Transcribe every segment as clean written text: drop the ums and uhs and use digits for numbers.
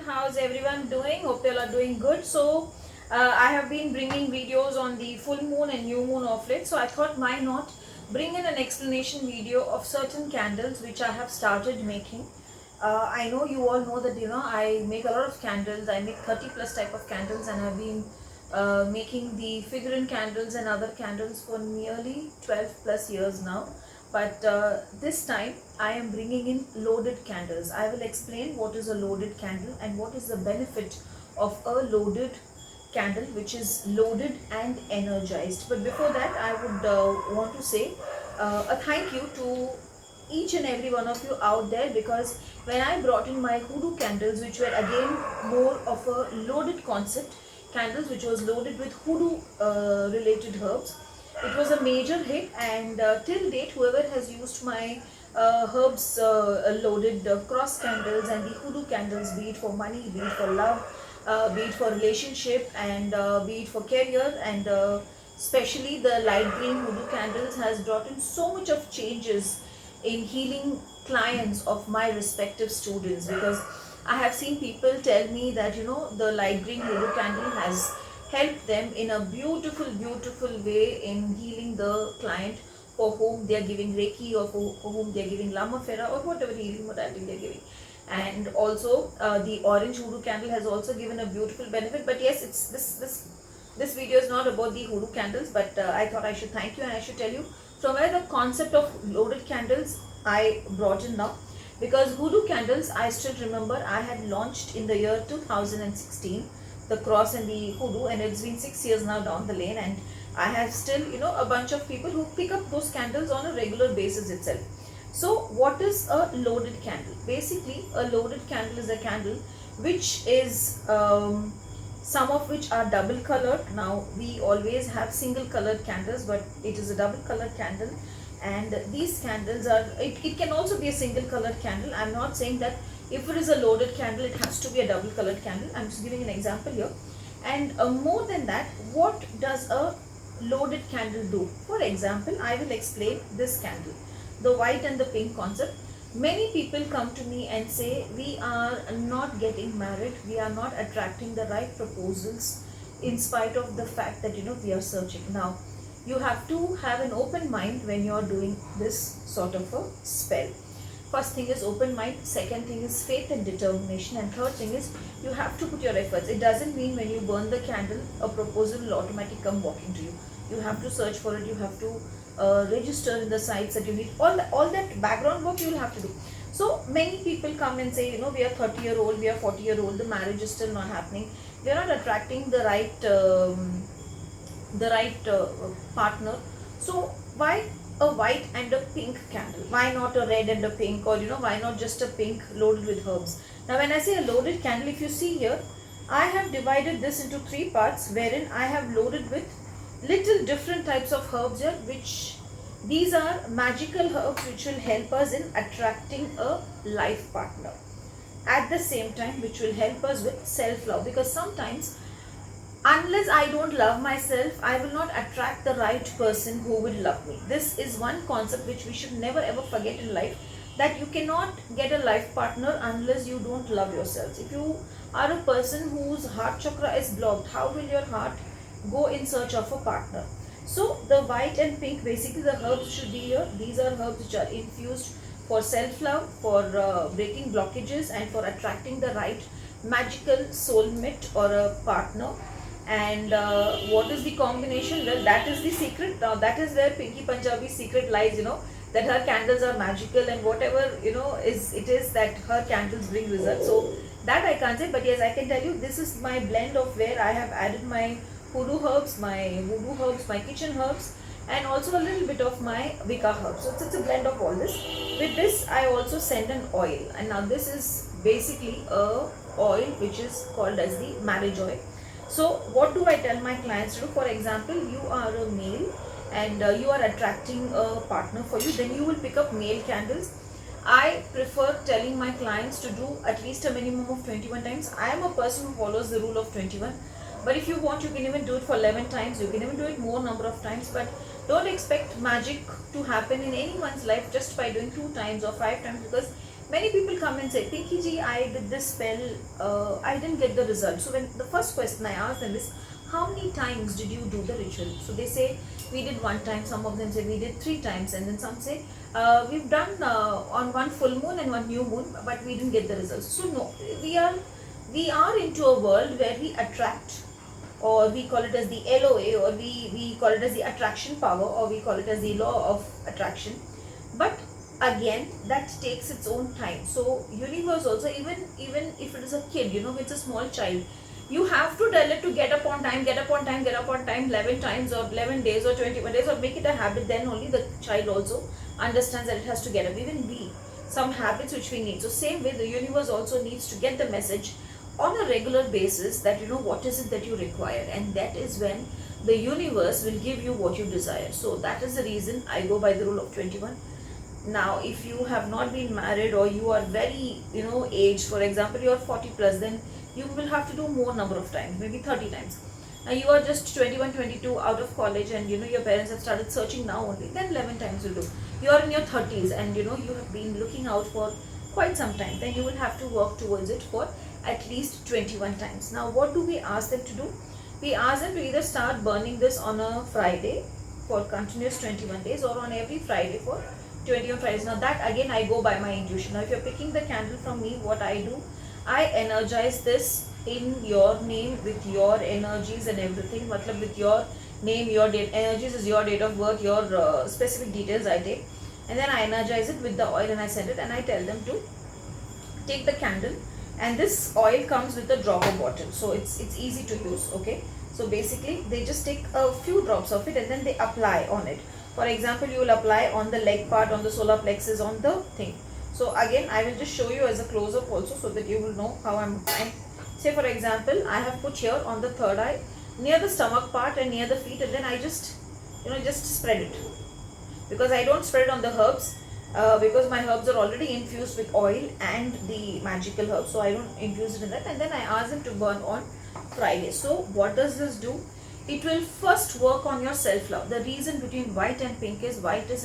how's everyone doing? Hope you all are doing good. So I have been bringing videos on the full moon and new moon of late, so I thought why not bring in an explanation video of certain candles which I have started making. I know you all know that I make a lot of candles. I make 30 plus type of candles, and I've been making the figurine candles and other candles for nearly 12 plus years now. But this time I am bringing in loaded candles. I will explain what is a loaded candle and what is the benefit of a loaded candle which is loaded and energized. But before that, I would want to say a thank you to each and every one of you out there, because when I brought in my hoodoo candles, which were again more of a loaded concept, candles which was loaded with hoodoo related herbs, it was a major hit. And till date, whoever has used my herbs loaded cross candles and the hoodoo candles, be it for money, be it for love, be it for relationship, and be it for career, and especially the light green hoodoo candles has brought in so much of changes in healing clients of my respective students. Because I have seen people tell me that the light green hoodoo candle has help them in a beautiful way in healing the client for whom they are giving Reiki, or for whom they are giving Lama Fera, or whatever healing modality they are giving. And also the orange hoodoo candle has also given a beautiful benefit. But yes, it's this video is not about the hoodoo candles, but I thought I should thank you and I should tell you from where the concept of loaded candles I brought in now. Because hoodoo candles, I still remember I had launched in the year 2016, the cross and the hoodoo, and it's been 6 years now down the lane, and I have still a bunch of people who pick up those candles on a regular basis itself. So what is a loaded candle? Basically, a loaded candle is a candle which is some of which are double colored. Now we always have single colored candles, but it is a double colored candle. And these candles are, it can also be a single colored candle. I'm not saying that if it is a loaded candle it has to be a double colored candle. I'm just giving an example here. And more than that, what does a loaded candle do? For example, I will explain this candle, the white and the pink concept. Many people come to me and say, we are not getting married, we are not attracting the right proposals in spite of the fact that we are searching. Now you have to have an open mind when you are doing this sort of a spell. First thing is open mind, second thing is faith and determination, and third thing is you have to put your efforts. It doesn't mean when you burn the candle a proposal will automatically come walking to you. You have to search for it, you have to register in the sites that you need, all that background work you will have to do. So many people come and say, we are 30-year-old, we are 40-year-old, the marriage is still not happening, we are not attracting the right partner. So why a white and a pink candle? Why not a red and a pink? Or why not just a pink loaded with herbs? Now when I say a loaded candle, if you see here, I have divided this into 3 parts, wherein I have loaded with little different types of herbs here, which these are magical herbs which will help us in attracting a life partner, at the same time which will help us with self-love. Because sometimes, unless I don't love myself, I will not attract the right person who will love me. This is one concept which we should never ever forget in life, that you cannot get a life partner unless you don't love yourself. If you are a person whose heart chakra is blocked, how will your heart go in search of a partner? So the white and pink, basically the herbs should be here. These are herbs which are infused for self-love, for breaking blockages, and for attracting the right magical soulmate or a partner. And what is the combination? Well, that is the secret. Now that is where Pinky Punjabi's secret lies, that her candles are magical, and whatever it is that her candles bring results. So that I can't say, but yes, I can tell you this is my blend of where I have added my hoodoo herbs, my voodoo herbs, my kitchen herbs, and also a little bit of my WICCA herbs. So it's a blend of all this. With this I also send an oil, and now this is basically a oil which is called as the marriage oil. So what do I tell my clients to do? For example, you are a male and you are attracting a partner for you, then you will pick up male candles. I prefer telling my clients to do at least a minimum of 21 times. I am a person who follows the rule of 21. But if you want, you can even do it for 11 times. You can even do it more number of times. But don't expect magic to happen in anyone's life just by doing 2 times or 5 times, because Many people come and say, Pinky ji, I did this spell, I didn't get the result. So when the first question I ask them is, how many times did you do the ritual? So they say, we did 1 time, some of them say we did 3 times, and then some say, we've done on 1 full moon and 1 new moon, but we didn't get the results. So no, we are into a world where we attract, or we call it as the LOA, or we call it as the attraction power, or we call it as the law of attraction. But again, that takes its own time. So universe also, even if it is a kid, it's a small child, you have to tell it to get up on time, get up on time, get up on time 11 times or 11 days or 21 days, or make it a habit. Then only the child also understands that it has to get up. Even we, some habits which we need. So same way, the universe also needs to get the message on a regular basis that what is it that you require, and that is when the universe will give you what you desire. So that is the reason I go by the rule of 21. Now if you have not been married, or you are very aged, for example you are 40 plus, then you will have to do more number of times, maybe 30 times. Now you are just 21, 22 out of college, and your parents have started searching now only, then 11 times will do. You are in your 30s, and you have been looking out for quite some time, then you will have to work towards it for at least 21 times. Now what do we ask them to do? We ask them to either start burning this on a Friday for continuous 21 days, or on every Friday for 21 Fridays. Now that again I go by my intuition. Now if you're picking the candle from me, what I do, I energize this in your name with your energies and everything. Matlab with your name, your date, energies is your date of birth, your specific details I take, and then I energize it with the oil, and I send it, and I tell them to take the candle, and this oil comes with a dropper bottle, so it's easy to use. Okay, so basically they just take a few drops of it, and then they apply on it. For example, you will apply on the leg part, on the solar plexus, on the thing. So again I will just show you as a close-up also, so that you will know how I'm applying. Say for example, I have put here on the third eye, near the stomach part and near the feet, and then I just just spread it, because I don't spread it on the herbs, because my herbs are already infused with oil and the magical herbs, so I don't infuse it in that. And then I ask them to burn on Friday. So what does this do? It will first work on your self-love. The reason between white and pink is, white is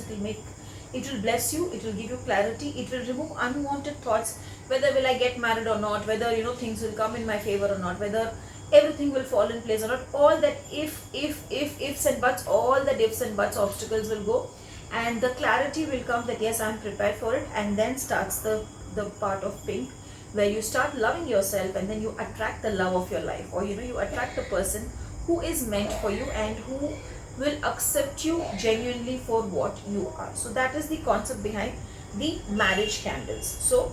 it will bless you, it will give you clarity, it will remove unwanted thoughts, whether will I get married or not, whether things will come in my favor or not, whether everything will fall in place or not. All that ifs and buts, all the ifs and buts, obstacles will go, and the clarity will come that yes, I am prepared for it. And then starts the part of pink, where you start loving yourself, and then you attract the love of your life, or you attract the person who is meant for you and who will accept you genuinely for what you are. So that is the concept behind the marriage candles. So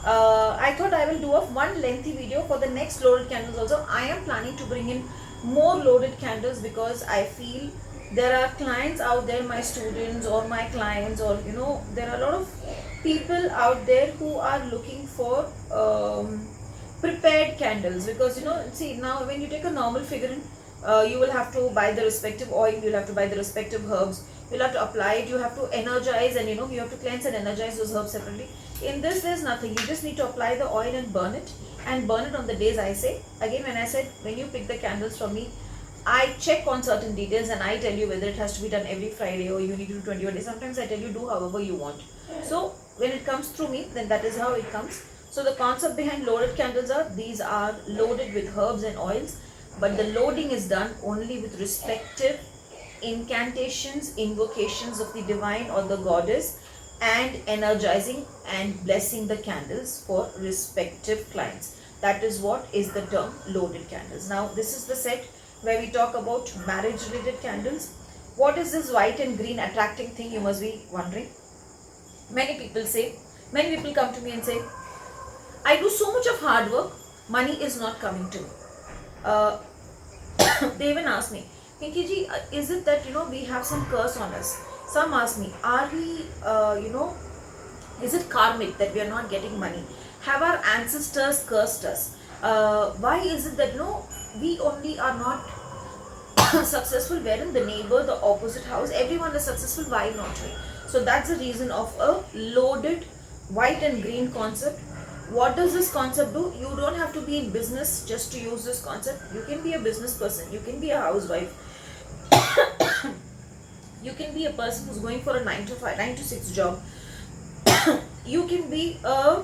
I thought I will do one lengthy video for the next loaded candles also. I am planning to bring in more loaded candles, because I feel there are clients out there, my students or my clients, or there are a lot of people out there who are looking for prepared candles, because see, now when you take a normal figurine, you will have to buy the respective oil, you will have to buy the respective herbs, you will have to apply it, you have to energize, and you have to cleanse and energize those herbs separately. In this there's nothing, you just need to apply the oil and burn it on the days I say. Again, when I said, when you pick the candles from me, I check on certain details, and I tell you whether it has to be done every Friday or you need to do 21 days. Sometimes I tell you do however you want. So when it comes through me, then that is how it comes. So the concept behind loaded candles are, these are loaded with herbs and oils, but the loading is done only with respective incantations, invocations of the divine or the goddess, and energizing and blessing the candles for respective clients. That is what is the term loaded candles. Now this is the set where we talk about marriage related candles. What is this white and green attracting thing, you must be wondering. Many people come to me and say, I do so much of hard work, money is not coming to me. They even ask me, Pinky ji, is it that we have some curse on us? Some ask me, are we is it karmic that we are not getting money? Have our ancestors cursed us? Why is it that we only are not successful, wherein the neighbor, the opposite house, everyone is successful, why not we? So that's the reason of a loaded white and green concept. What does this concept do? You don't have to be in business just to use this concept. You can be a business person, you can be a housewife, you can be a person who's going for a 9 to 6 job, you can be a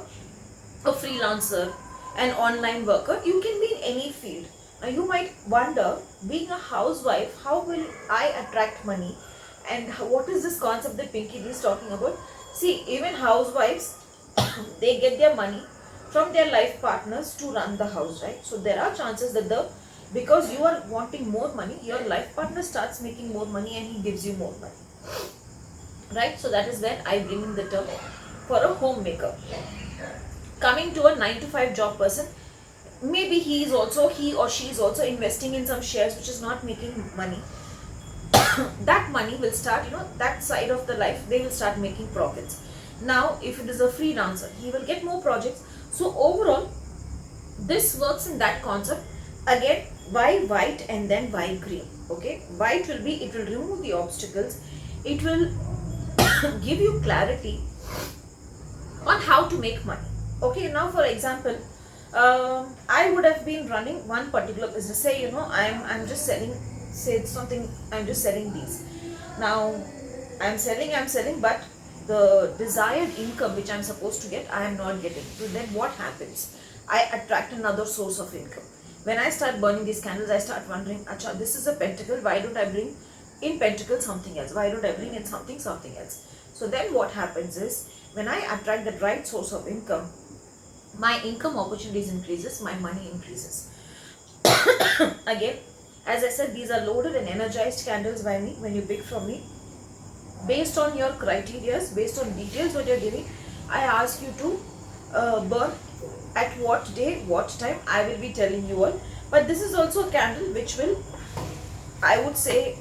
freelancer, an online worker, you can be in any field. Now you might wonder, being a housewife, how will I attract money? And what is this concept that Pinky is talking about? See, even housewives, they get their money from their life partners to run the house, right? So there are chances that because you are wanting more money, your life partner starts making more money and he gives you more money, right? So that is where I bring in the term for a homemaker. Coming to a 9 to 5 job person, maybe he or she is also investing in some shares which is not making money. That money will start, that side of the life, they will start making profits. Now if it is a freelancer, he will get more projects. So overall, this works in that concept. Again, why white and then why green? Okay, white will be, it will remove the obstacles, it will give you clarity on how to make money. Okay, now for example, I would have been running one particular business. Say, I'm just selling, say something, I'm just selling these. Now I'm selling, but the desired income which I'm supposed to get, I am not getting. So then what happens? I attract another source of income. When I start burning these candles, I start wondering, acha, this is a pentacle, why don't I bring in pentacle something else? Why don't I bring in something else? So then what happens is, when I attract the right source of income, my income opportunities increases, my money increases. Again, as I said, these are loaded and energized candles by me when you pick from me. Based on your criteria, based on details what you're giving, I ask you to burn at what day, what time, I will be telling you all. But this is also a candle which will, I would say,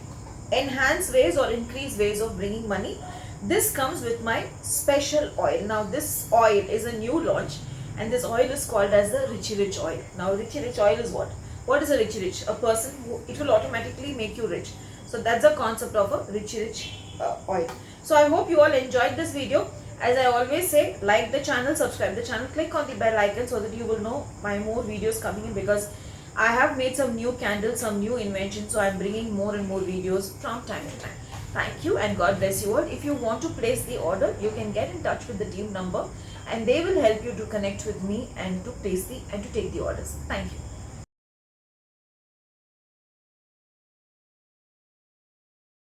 enhance ways or increase ways of bringing money. This comes with my special oil. Now this oil is a new launch, and this oil is called as the Richy Rich oil. Now Richy Rich oil is what? What is a Richy Rich? A person who, it will automatically make you rich. So that's the concept of a Richy Rich oil. So I hope you all enjoyed this video. As I always say, like the channel, subscribe the channel, click on the bell icon so that you will know my more videos coming in, because I have made some new candles, some new inventions, so I am bringing more and more videos from time to time. Thank you and God bless you all. If you want to place the order, you can get in touch with the team number and they will help you to connect with me and to place and to take the orders. Thank you.